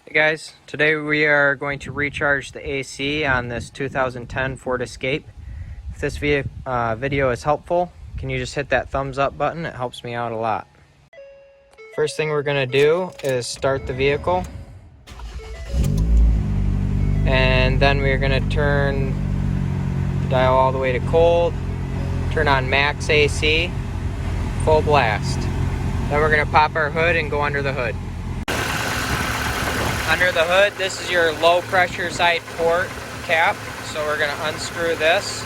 Hey guys, today we are going to recharge the AC on this 2010 Ford Escape. If this video is helpful, can you just hit that thumbs up button? It helps me out a lot. First thing we're going to do is start the vehicle. And then we're going to turn the dial all the way to cold, turn on max AC, full blast. Then we're going to pop our hood and go under the hood. Under the hood, this is your low pressure side port cap. So we're going to unscrew this.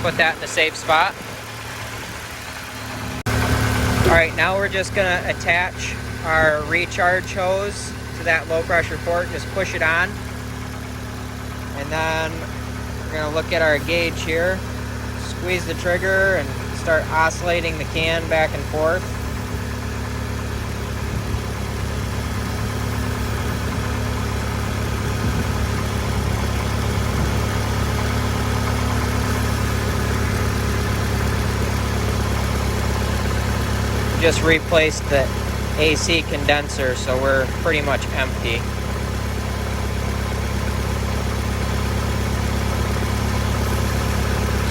Put that in a safe spot. Alright, now we're just going to attach our recharge hose to that low pressure port. Just push it on. And then we're going to look at our gauge here. Squeeze the trigger and start oscillating the can back and forth. Just replaced the AC condenser, so we're pretty much empty.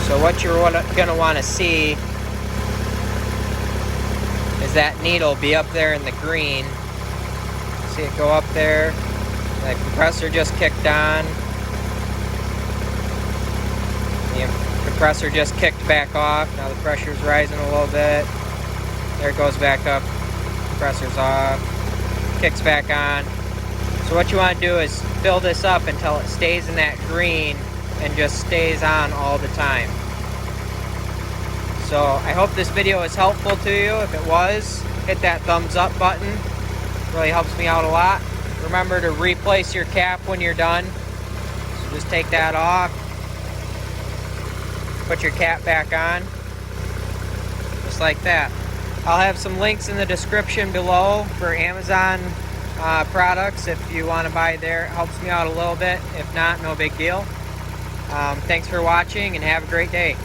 So what you're going to want to see is that needle be up there in the green. See it go up there. The compressor just kicked on. The compressor just kicked back off. Now the pressure's rising a little bit. There it goes back up, compressor's off, kicks back on. So what you want to do is fill this up until it stays in that green and just stays on all the time. So I hope this video is helpful to you. If it was, hit that thumbs up button. It really helps me out a lot. Remember to replace your cap when you're done. So just take that off, put your cap back on, just like that. I'll have some links in the description below for Amazon products if you want to buy there. It helps me out a little bit. If not, no big deal. Thanks for watching and have a great day.